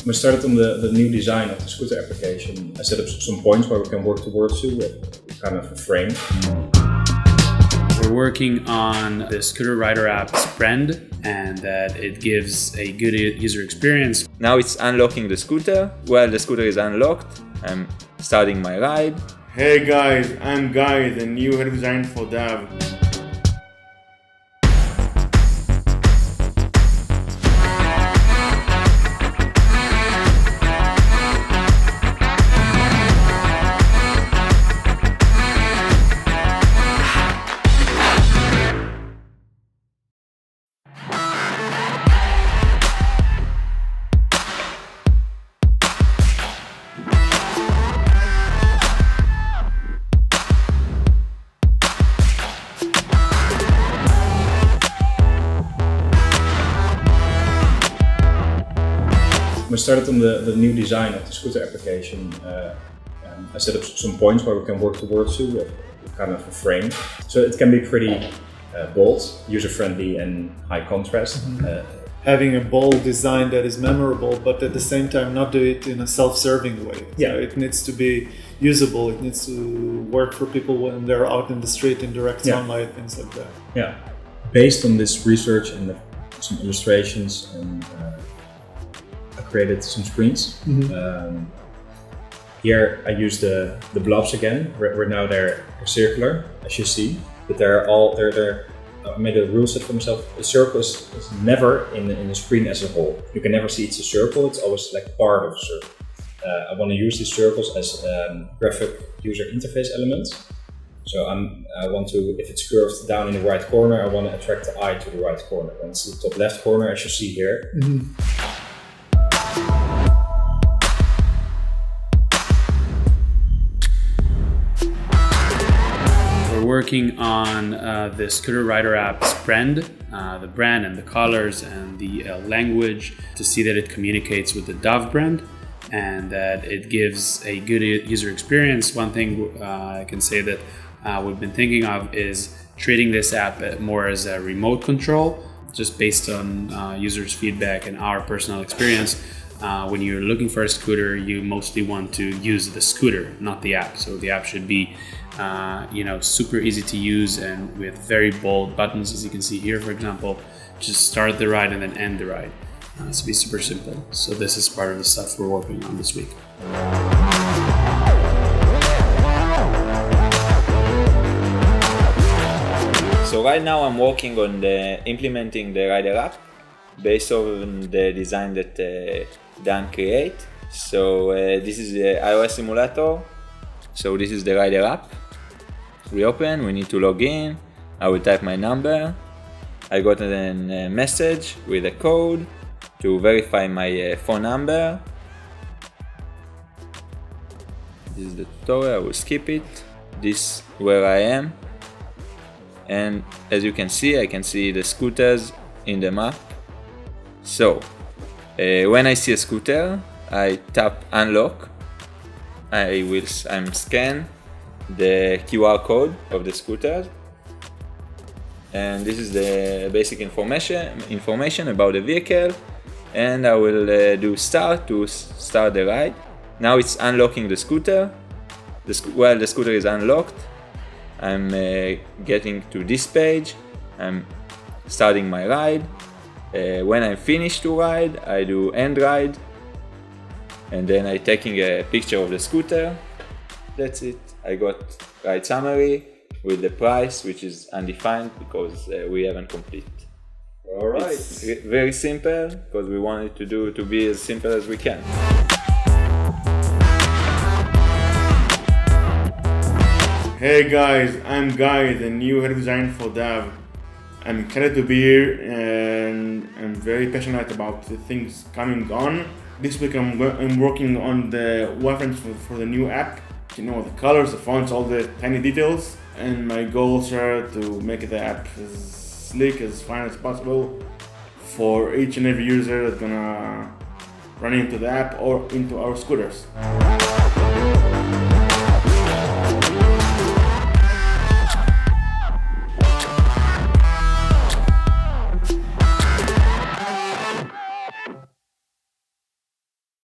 We started on the new design of the scooter application. I set up some points where we can work towards to with kind of a frame. We're working on the scooter rider app's brand, and that it gives a good user experience. Now it's unlocking the scooter. While the scooter is unlocked, I'm starting my ride. Hey guys, I'm Guy, the new head of design for DAV. We started on the new design of the scooter application. I set up some points where we can work towards to with kind of a frame. So it can be pretty bold, user-friendly and high contrast. Having a bold design that is memorable, but at the same time not do it in a self-serving way. Yeah. So it needs to be usable, it needs to work for people when they're out in the street in direct sunlight, things like that. Yeah, based on this research and some illustrations, and I created some screens. Here I use the blobs again. Right now they're circular, as you see, but I made a rule set for myself. A circle is never in the screen as a whole. You can never see it's a circle. It's always like part of a circle. I want to use these circles as graphic user interface elements. So I want to, if it's curved down in the right corner, I want to attract the eye to the right corner. When it's the top left corner, as you see here. Working on the scooter rider app's brand, the brand and the colors and the language, to see that it communicates with the DAV brand and that it gives a good user experience. One thing I can say that we've been thinking of is treating this app more as a remote control, just based on users' feedback and our personal experience. When you're looking for a scooter, you mostly want to use the scooter, not the app. So the app should be super easy to use and with very bold buttons, as you can see here, for example. Just start the ride and then end the ride. So be super simple. So this is part of the stuff we're working on this week. So right now I'm working on implementing the rider app based on the design that Dan created. So this is the iOS simulator. So this is the rider app. We need to log in. I will type my number. I got a message with a code to verify my phone number. This is the tutorial, I will skip it. This is where I am. And as you can see, I can see the scooters in the map. So when I see a scooter, I tap unlock. I'm scan the QR code of the scooter, and this is the basic information about the vehicle, and I will do start to start the ride. Now it's unlocking the scooter. While the scooter is unlocked, I'm getting to this page. I'm starting my ride. When I'm finished to ride, I do end ride. And then I'm taking a picture of the scooter. That's it. I got ride summary with the price, which is undefined because we haven't complete. All right. It's very simple because we wanted to be as simple as we can. Hey guys, I'm Guy, the new head of design for DAV. I'm excited to be here and I'm very passionate about the things coming on. This week I'm working on the reference for the new app. The colors, the fonts, all the tiny details. And my goals are to make the app as sleek, as fine as possible for each and every user that's gonna run into the app or into our scooters.